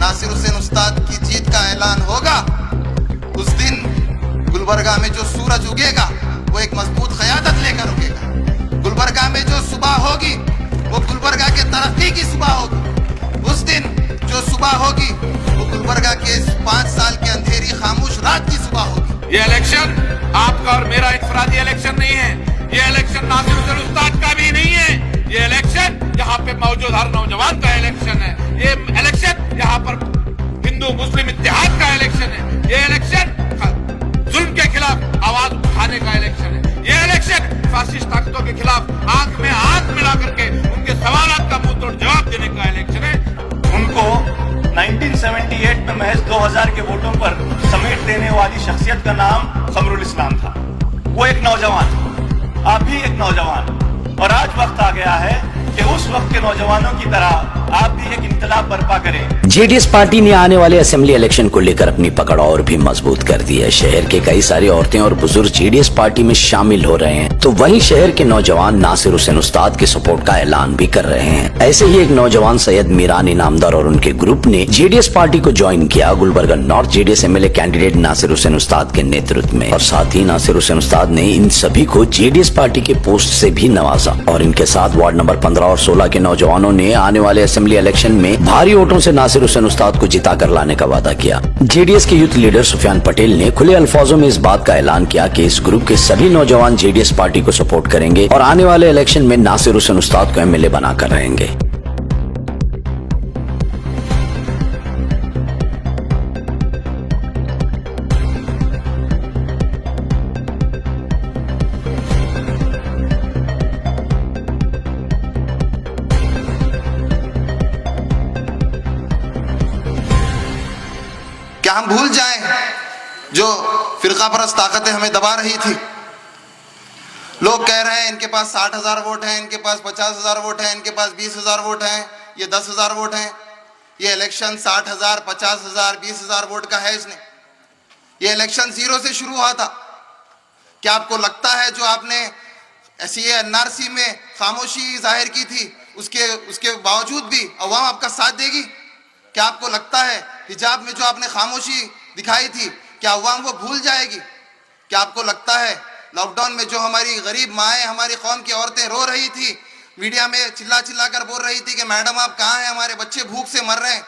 नासिर हुसैन उस्ताद की जीत का ऐलान होगा, उस दिन गुलबर्गा में जो सूरज उगेगा वो एक मजबूत क़यादत लेकर उगेगा। गुलबर्गा में जो सुबह होगी वो गुलबर्गा के तरक्की की सुबह होगी। उस दिन जो सुबह होगी वो गुलबर्गा के 5 साल के अंधेरी खामोश रात की सुबह होगी। ये इलेक्शन आपका और मेरा इनफरादी इलेक्शन नहीं है, ये इलेक्शन नासिर हुसैन उस्ताद का भी नहीं है, ये इलेक्शन यहाँ पे मौजूद हर नौजवान का इलेक्शन है। ये इलेक्शन यहाँ पर हिंदू मुस्लिम इत्तेहाद का इलेक्शन है। ये इलेक्शन जुल्म के खिलाफ आवाज उठाने का इलेक्शन है। ये इलेक्शन फासिस्ट ताकतों के खिलाफ आंख में आंख मिला करके उनके सवालों का मुंह तोड़ जवाब देने का इलेक्शन है। उनको 1978 में महज 2000 के वोटों पर समेट देने वाली शख्सियत का नाम कमरुल इस्लाम था। वो एक नौजवान, आप भी एक नौजवान, और आज वक्त आ गया है कि उस वक्त के नौजवानों की तरह आप भी एक इंकलाब बर्पा करें। जेडीएस पार्टी ने आने वाले असेंबली इलेक्शन को लेकर अपनी पकड़ और भी मजबूत कर दी है। शहर के कई सारी औरतें और बुजुर्ग जेडीएस पार्टी में शामिल हो रहे हैं, तो वहीं शहर के नौजवान नासिर हुसैन उस्ताद के सपोर्ट का ऐलान भी कर रहे हैं। ऐसे ही एक नौजवान सैयद मीरान इनामदार और उनके ग्रुप ने जेडीएस पार्टी को ज्वाइन किया Gulbarga north JDS MLA candidate Nasir Hussain Ustad के नेतृत्व में, और साथ ही नासिर हुसैन उस्ताद ने इन सभी को जेडीएस पार्टी के पोस्ट से भी नवाजा। और इनके साथ वार्ड नंबर 15 और 16 के नौजवानों ने आने वाले असेंबली इलेक्शन में भारी वोटों से नासिर हुसैन उस्ताद को जिता कर लाने का वादा किया। जेडीएस के यूथ लीडर सुफियान पटेल ने खुले अल्फाजों में इस बात का ऐलान किया कि इस ग्रुप के सभी नौजवान जेडीएस पार्टी को सपोर्ट करेंगे और आने वाले इलेक्शन में नासिर हुसैन उस्ताद को एमएलए बनाकर रहेंगे। क्या हम भूल जाएं जो फिरका परस्त ताकतें हमें दबा रही थी? लोग कह रहे हैं इनके पास 60,000 वोट हैं, इनके पास 50,000 वोट हैं, इनके पास 20,000 वोट हैं, ये 10,000 वोट हैं। ये इलेक्शन 60,000, 50,000, 20,000 वोट का है इसने। ये इलेक्शन 0 से शुरू हुआ था। क्या आपको लगता है जो आपने ऐसी एनआरसी में खामोशी जाहिर की थी उसके बावजूद भी अवाम आपका साथ देगी? क्या आपको लगता है हिजाब में जो आपने खामोशी दिखाई थी क्या अवाम वो भूल जाएगी? क्या आपको लगता है लॉकडाउन में जो हमारी गरीब माएँ, हमारी कौम की औरतें रो रही थी, मीडिया में चिल्ला चिल्ला कर बोल रही थी कि मैडम आप कहाँ हैं, हमारे बच्चे भूख से मर रहे हैं,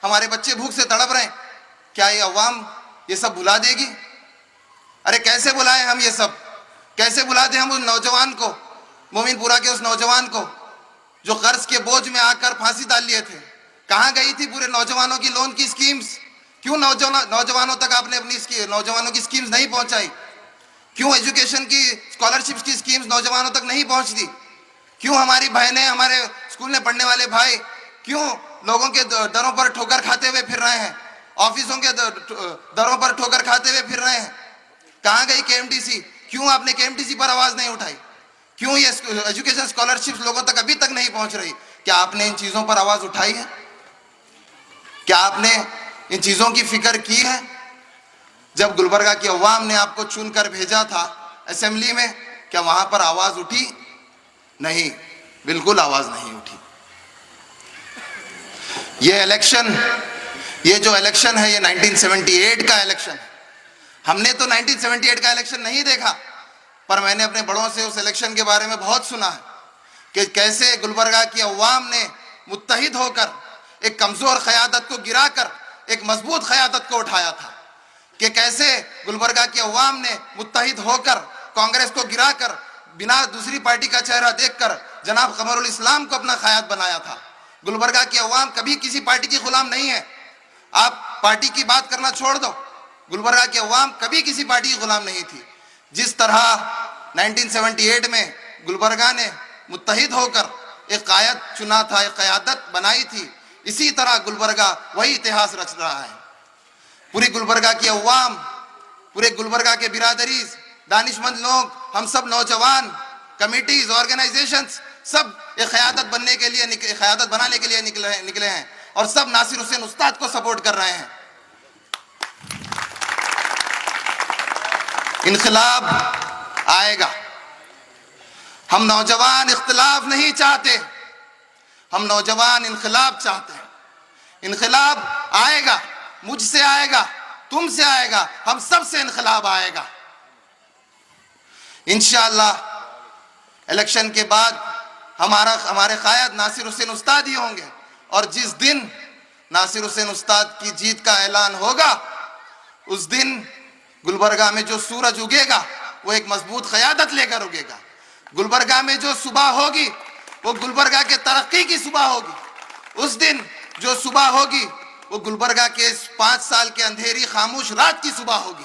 हमारे बच्चे भूख से तड़प रहे हैं, क्या ये अवाम ये सब भुला देगी? अरे कैसे बुलाएं हम ये सब? कैसे बुला दें हम उस नौजवान को, मोमिनपुरा के उस नौजवान को जो कर्ज के बोझ में आकर फांसी डाल लिए थे? कहाँ गई थी पूरे नौजवानों की लोन की स्कीम्स? क्यों नौजवानों तक आपने अपनी नौजवानों की स्कीम्स नहीं पहुंचाई? क्यों एजुकेशन की स्कॉलरशिप्स की स्कीम्स नौजवानों तक नहीं पहुंचती? क्यों हमारी बहनें, हमारे स्कूल में पढ़ने वाले भाई क्यों लोगों के दरों पर ठोकर खाते हुए फिर रहे हैं, ऑफिसों के दरों पर ठोकर खाते हुए फिर रहे हैं? कहाँ गई केएमटीसी? क्यों आपने केएमटीसी पर आवाज नहीं उठाई? क्यों ये एजुकेशन स्कॉलरशिप्स लोगों तक अभी तक नहीं पहुंच रही? क्या आपने इन चीजों पर आवाज उठाई है? क्या आपने इन चीजों की फिक्र की है? जब गुलबर्गा की अवाम ने आपको चुनकर भेजा था असेंबली में, क्या वहां पर आवाज उठी? नहीं, बिल्कुल आवाज नहीं उठी। ये इलेक्शन, ये जो इलेक्शन है ये 1978 का इलेक्शन है। हमने तो 1978 का इलेक्शन नहीं देखा, पर मैंने अपने बड़ों से उस इलेक्शन के बारे में बहुत सुना है कि कैसे गुलबर्गा की अवाम ने मुत्तहिद होकर एक कमजोर क़यादत को गिराकर एक मजबूत क़यादत को उठाया था, कि कैसे गुलबर्गा की अवाम ने मुत्तहिद होकर कांग्रेस को गिराकर बिना दूसरी पार्टी का चेहरा देखकर जनाब कमरुल इस्लाम को अपना क़याद बनाया था। गुलबर्गा की अवाम कभी किसी पार्टी की गुलाम नहीं है। आप पार्टी की बात करना छोड़ दो, गुलबर्गा की अवाम कभी किसी पार्टी की गुलाम नहीं थी। जिस तरह 1978 में गुलबर्गा ने मुत्तहिद होकर एक कायद चुना था, एक क़यादत बनाई थी, इसी तरह गुलबर्गा वही इतिहास रच रहा है। पूरी गुलबर्गा की अवाम, पूरे गुलबर्गा के बिरादरी, दानिशमंद लोग, हम सब नौजवान, कमिटीज, ऑर्गेनाइजेशंस, सब एक क़यादत बनाने के लिए निकले हैं और सब नासिर हुसैन उस्ताद को सपोर्ट कर रहे हैं। इनकलाब आएगा। हम नौजवान इख्तिलाफ नहीं चाहते, हम नौजवान इनकलाब चाहते हैं। इनकलाब आएगा, मुझसे आएगा, तुमसे आएगा, हम सब से इनकलाब आएगा इंशाअल्लाह। इलेक्शन के बाद हमारे कायद नासिर हुसैन उस्ताद ही होंगे, और जिस दिन नासिर हुसैन उस्ताद की जीत का ऐलान होगा, उस दिन गुलबर्गा में जो सूरज उगेगा वो एक मजबूत क़यादत लेकर उगेगा। गुलबर्गा में जो सुबह होगी वो गुलबर्गा के तरक्की की सुबह होगी। उस दिन जो सुबह होगी वो गुलबर्गा के इस 5 साल के अंधेरी खामोश रात की सुबह होगी।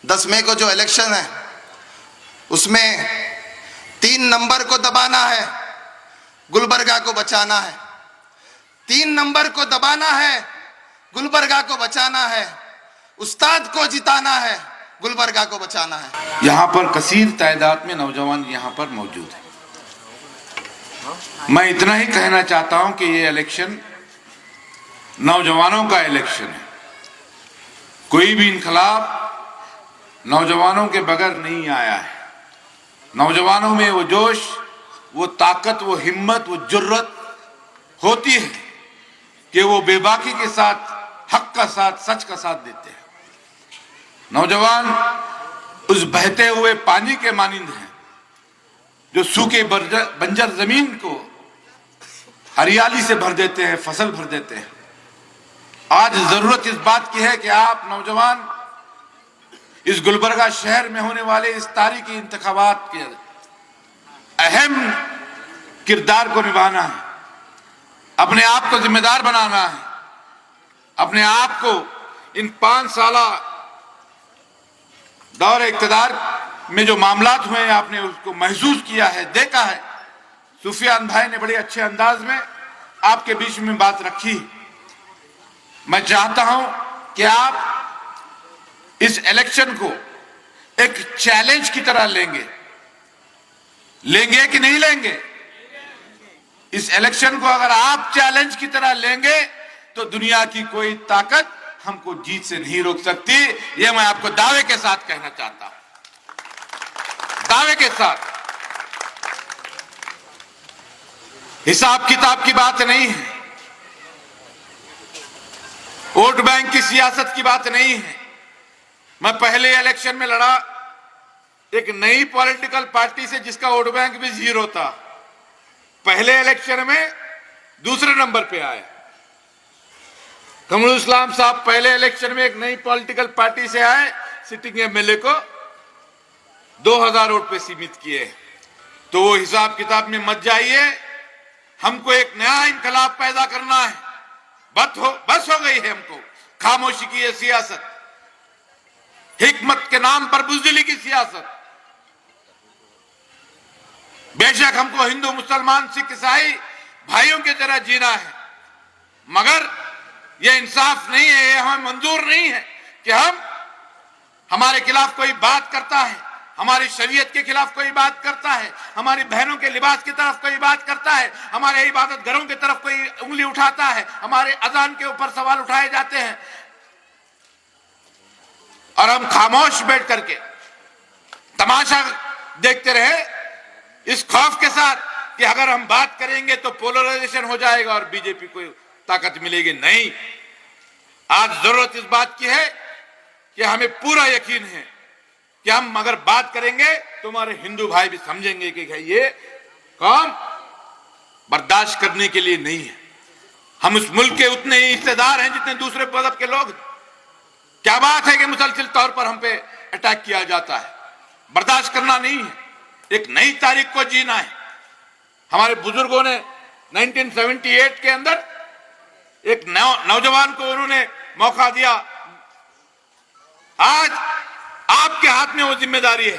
10 मई को जो इलेक्शन है उसमें 3 नंबर को दबाना है, गुलबर्गा को बचाना है। 3 नंबर को दबाना है, गुलबर्गा को बचाना है, उस्ताद को जिताना है, गुलबर्गा को बचाना है। यहाँ पर कसीर तादाद में नौजवान यहाँ पर मौजूद है। मैं इतना ही कहना चाहता हूं कि ये इलेक्शन नौजवानों का इलेक्शन है। कोई भी इनकलाब नौजवानों के बगैर नहीं आया है। नौजवानों में वो जोश, वो ताकत, वो हिम्मत, वो जुर्रत होती है कि वो बेबाकी के साथ, हक का साथ, सच का साथ देते हैं। नौजवान उस बहते हुए पानी के मानिंद हैं जो सूखे बंजर जमीन को हरियाली से भर देते हैं, फसल भर देते हैं। आज जरूरत इस बात की है कि आप नौजवान इस गुलबर्गा शहर में होने वाले इस तारीखी इंतखाबात के अहम किरदार को निभाना है, अपने आप को जिम्मेदार बनाना है, अपने आप को इन 5 साल दौर इक़्तिदार में जो मामलात हुए हैं आपने उसको महसूस किया है, देखा है। सुफियान भाई ने बड़े अच्छे अंदाज में आपके बीच में बात रखी। मैं चाहता हूं कि आप इस इलेक्शन को एक चैलेंज की तरह लेंगे कि नहीं लेंगे? इस इलेक्शन को अगर आप चैलेंज की तरह लेंगे तो दुनिया की कोई ताकत हमको जीत से नहीं रोक सकती। यह मैं आपको दावे के साथ कहना चाहता हूं, दावे के साथ। हिसाब किताब की बात नहीं है, वोट बैंक की सियासत की बात नहीं है। मैं पहले इलेक्शन में लड़ा एक नई पॉलिटिकल पार्टी से जिसका वोट बैंक भी 0 था। पहले इलेक्शन में दूसरे नंबर पे आया। कमरुल इस्लाम साहब पहले इलेक्शन में एक नई पॉलिटिकल पार्टी से आए, सिटिंग एमएलए को 2000 वोट पे सीमित किए। तो वो हिसाब किताब में मत जाइए, हमको एक नया इनकलाब पैदा करना है। बस हो गई है हमको खामोशी की ये सियासत, हिकमत के नाम पर बुज़दिली की सियासत। बेशक हमको हिंदू, मुसलमान, सिख, ईसाई भाइयों की तरह जीना है, मगर यह इंसाफ नहीं है, यह हमें मंजूर नहीं है कि हमारे खिलाफ कोई बात करता है, हमारी शरीयत के खिलाफ कोई बात करता है, हमारी बहनों के लिबास की तरफ कोई बात करता है, हमारे इबादत घरों की तरफ कोई उंगली उठाता है, हमारे अजान के ऊपर सवाल उठाए जाते हैं, और हम खामोश बैठ करके तमाशा देखते रहे इस खौफ के साथ कि अगर हम बात करेंगे तो पोलराइजेशन हो जाएगा और बीजेपी को ताकत मिलेगी। नहीं, आज जरूरत इस बात की है कि हमें पूरा यकीन है कि हम अगर बात करेंगे तो हमारे हिंदू भाई भी समझेंगे कि ये काम बर्दाश्त करने के लिए नहीं है। हम उस मुल्क के उतने ही हिस्सेदार हैं जितने दूसरे मजहब के लोग। क्या बात है कि मुसलसल तौर पर हम पे अटैक किया जाता है, बर्दाश्त करना नहीं है। एक नई तारीख को जीना है। हमारे बुजुर्गों ने 1978 के अंदर एक नौजवान को उन्होंने मौका दिया। आज आपके हाथ में वो जिम्मेदारी है,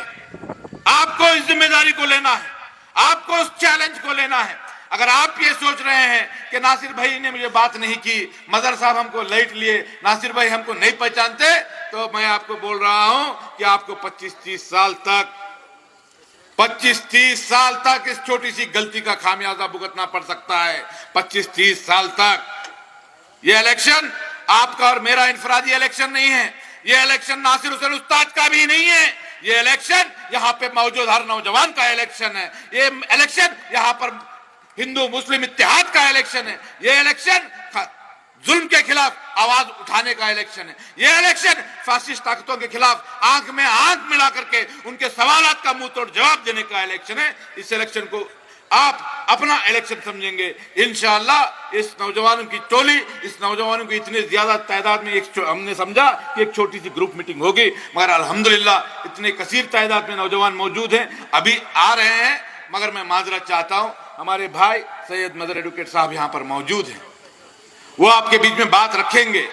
आपको इस जिम्मेदारी को लेना है, आपको उस चैलेंज को लेना है। अगर आप ये सोच रहे हैं कि नासिर भाई ने मुझे बात नहीं की, मजहर साहब हमको लाइट लिए, नासिर भाई हमको नहीं पहचानते, तो मैं आपको बोल रहा हूं कि आपको 25-30 साल तक इस छोटी सी गलती का खामियाजा भुगतना पड़ सकता है। 25-30 साल तक। यह इलेक्शन आपका और मेरा इनफरादी इलेक्शन नहीं है, यह इलेक्शन नासिर हुसैन उस्ताद का भी नहीं है। यह इलेक्शन यहाँ पे मौजूद हर नौजवान का इलेक्शन है। ये इलेक्शन यहाँ पर हिंदू मुस्लिम इत्तेहाद का इलेक्शन है। ये इलेक्शन जुल्म के खिलाफ आवाज उठाने का इलेक्शन है। ये इलेक्शन फासिस्ट ताकतों के खिलाफ आंख में आंख मिला करके उनके सवालात का मुंह तोड़ जवाब देने का इलेक्शन है। इस इलेक्शन को आप अपना इलेक्शन समझेंगे इंशाअल्लाह। इस नौजवानों की टोली, इस नौजवानों की इतनी ज्यादा तादाद में हमने समझा कि एक छोटी सी ग्रुप मीटिंग होगी, मगर अल्हम्दुलिल्लाह इतने कसीर तादाद में नौजवान मौजूद हैं, अभी आ रहे हैं। मगर मैं माजरत चाहता हूं, हमारे भाई सैयद मदर एडवोकेट साहब यहां पर मौजूद हैं, वो आपके बीच में बात रखेंगे,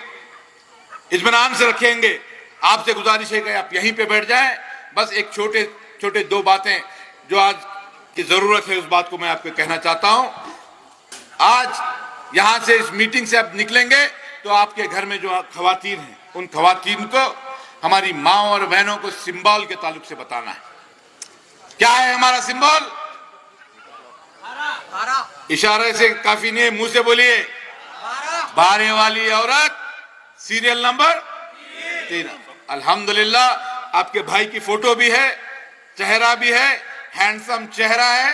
इत्मीनान से रखेंगे। आपसे गुजारिश है कि आप यहीं पे बैठ जाएं। बस एक छोटे छोटे दो बातें जो आज की जरूरत है उस बात को मैं आपको कहना चाहता हूं। आज यहां से इस मीटिंग से आप निकलेंगे तो आपके घर में जो खवातीन हैं उन खवातीन को, हमारी माँ और बहनों को सिंबल के ताल्लुक से बताना है। क्या है हमारा सिंबल? इशारे से काफी नहीं, मुंह से बोलिए। बारे वाली औरत, सीरियल नंबर 3। अल्हम्दुलिल्लाह आपके भाई की फोटो भी है, चेहरा भी है, हैंडसम चेहरा है,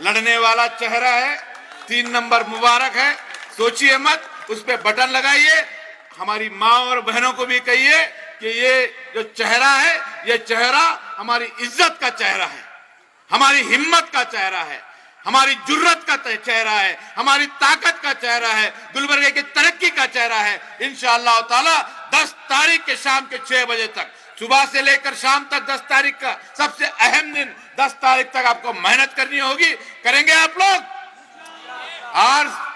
लड़ने वाला चेहरा है, 3 नंबर मुबारक है। सोचिए मत, उस पे बटन लगाइए। हमारी माँ और बहनों को भी कहिए कि ये जो चेहरा है, ये चेहरा हमारी इज्जत का चेहरा है, हमारी हिम्मत का चेहरा है, हमारी जुर्रत का चेहरा है, हमारी ताकत का चेहरा है, गुलबर्गे की तरक्की का चेहरा है। इंशाअल्लाह ताला 10 तारीख के शाम के 6 बजे तक, सुबह से लेकर शाम तक 10 तारीख का सबसे अहम दिन, 10 तारीख तक आपको मेहनत करनी होगी। करेंगे आप लोग? और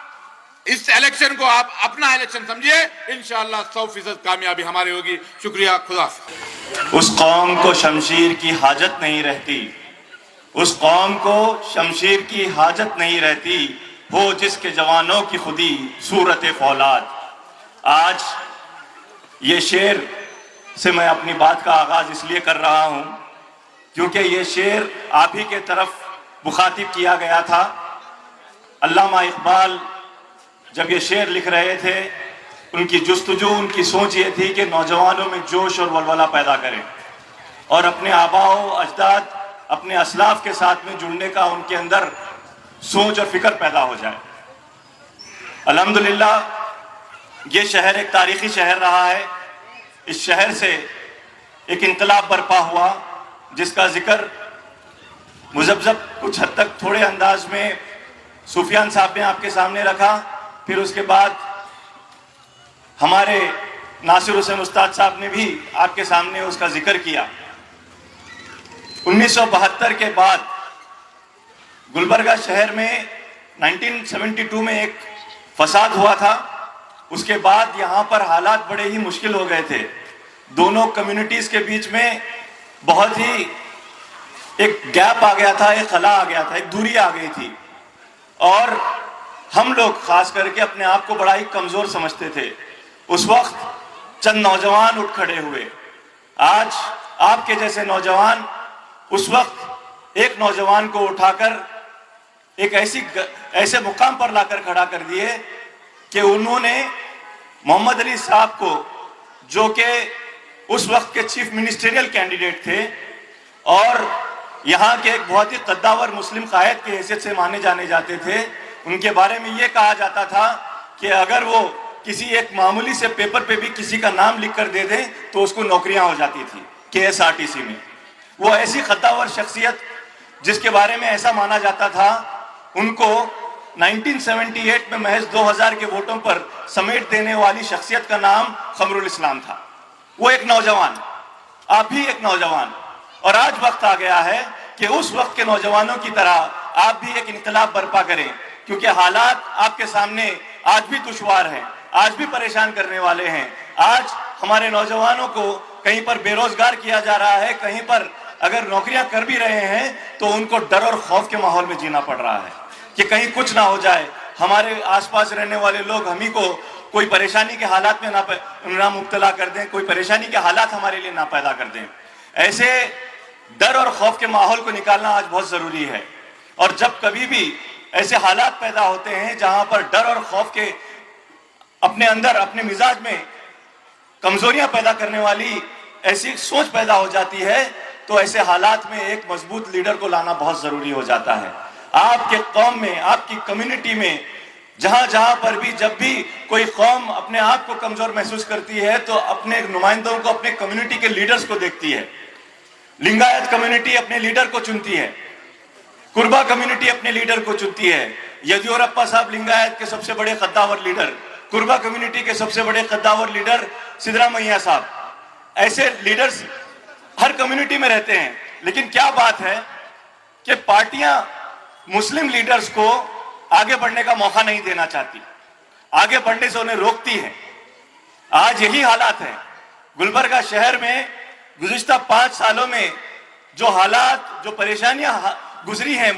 इस इलेक्शन को आप अपना इलेक्शन समझिए। इंशाअल्लाह 100% कामयाबी हमारी होगी। शुक्रिया, खुदा। उस कौम को शमशीर की हाजत नहीं रहती, उस कौम को शमशीर की हाजत नहीं रहती, हो जिसके जवानों की खुदी सूरत फौलाद। आज ये शेर से मैं अपनी बात का आगाज इसलिए कर रहा हूं क्योंकि ये शेर आप ही के तरफ मुखातिब किया गया था। अल्लामा इकबाल जब ये शेर लिख रहे थे, उनकी जुस्तजू, उनकी सोच ये थी कि नौजवानों में जोश और वलवला पैदा करें और अपने आबाओ अजदाद, अपने असलाफ के साथ में जुड़ने का उनके अंदर सोच और फिक्र पैदा हो जाए। अल्हम्दुलिल्लाह ये शहर एक तारीखी शहर रहा है। इस शहर से एक इनकलाब बरपा हुआ जिसका जिक्र मुजब्जब कुछ हद तक थोड़े अंदाज में सुफियान साहब ने आपके सामने रखा। फिर उसके बाद हमारे नासिर हुसैन उस्ताद साहब ने भी आपके सामने उसका जिक्र किया। 1972 के बाद गुलबर्गा शहर में 1972 में एक फसाद हुआ था। उसके बाद यहाँ पर हालात बड़े ही मुश्किल हो गए थे। दोनों कम्युनिटीज के बीच में बहुत ही एक गैप आ गया था, एक खला आ गया था, एक दूरी आ गई थी और हम लोग खास करके अपने आप को बड़ा ही कमजोर समझते थे। उस वक्त चंद नौजवान उठ खड़े हुए। आज आपके जैसे नौजवान उस वक्त एक नौजवान को उठाकर एक ऐसे मुकाम पर लाकर खड़ा कर दिए कि उन्होंने मोहम्मद अली साहब को, जो कि उस वक्त के चीफ मिनिस्टरियल कैंडिडेट थे और यहाँ के एक बहुत ही कद्दावर मुस्लिम कायद की हैसियत से माने जाने जाते थे, उनके बारे में ये कहा जाता था कि अगर वो किसी एक मामूली से पेपर पे भी किसी का नाम लिख कर दे दें तो उसको नौकरियां हो जाती थी KSRTC में। वो ऐसी कद्दावर शख्सियत जिसके बारे में ऐसा माना जाता था, उनको 1978 में महज 2000 के वोटों पर समेट देने वाली शख्सियत का नाम खमरुल इस्लाम था। वो एक नौजवान, आप भी एक नौजवान, और आज वक्त आ गया है कि उस वक्त के नौजवानों की तरह आप भी एक इनकलाब बर्पा करें, क्योंकि हालात आपके सामने आज भी दुश्वार हैं, आज भी परेशान करने वाले हैं। आज हमारे नौजवानों को कहीं पर बेरोजगार किया जा रहा है, कहीं पर अगर नौकरियां कर भी रहे हैं तो उनको डर और खौफ के माहौल में जीना पड़ रहा है कि कहीं कुछ ना हो जाए, हमारे आसपास रहने वाले लोग हम ही को कोई परेशानी के हालात में ना मुब्तला कर दें, कोई परेशानी के हालात हमारे लिए ना पैदा कर दें। ऐसे डर और खौफ के माहौल को निकालना आज बहुत जरूरी है। और जब कभी भी ऐसे हालात पैदा होते हैं जहां पर डर और खौफ के अपने अंदर, अपने मिजाज में कमजोरियां पैदा करने वाली ऐसी सोच पैदा हो जाती है, तो ऐसे हालात में एक मजबूत लीडर को लाना बहुत जरूरी हो जाता है। आपके कौम में, आपकी कम्युनिटी में जहां जहां पर भी, जब भी कोई कौम अपने आप को कमजोर महसूस करती है तो अपने नुमाइंदों को, अपने कम्युनिटी के लीडर्स को देखती है। लिंगायत कम्युनिटी अपने लीडर को चुनती है, कुर्बा कम्युनिटी अपने लीडर को चुनती है। येदियुरप्पा साहब लिंगायत के सबसे बड़े कद्दावर लीडर, कुर्बा कम्युनिटी के सबसे बड़े कद्दावर लीडर सिद्धरामैया साहब। ऐसे लीडर्स हर कम्युनिटी में रहते हैं, लेकिन क्या बात है कि पार्टियां मुस्लिम लीडर्स को आगे बढ़ने का मौका नहीं देना चाहती, आगे बढ़ने से उन्हें रोकती है। आज यही हालात है गुलबर्गा शहर में। गुज़िश्ता 5 सालों में जो हालात, जो परेशानियां गुजरी हैं,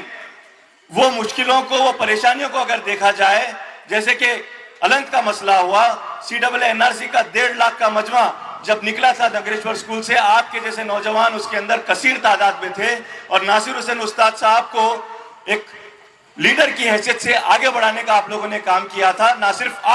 वो मुश्किलों को, वो परेशानियों को अगर देखा जाए, जैसे कि अलंत का मसला हुआ, CAA-NRC का 1.5 लाख का मजमा जब निकला था नगरेश्वर स्कूल से, आपके जैसे नौजवान उसके अंदर कसीर तादाद में थे और नासिर हुसैन उस्ताद साहब को एक लीडर की हैसियत से आगे बढ़ाने का आप लोगों ने काम किया था। ना सिर्फ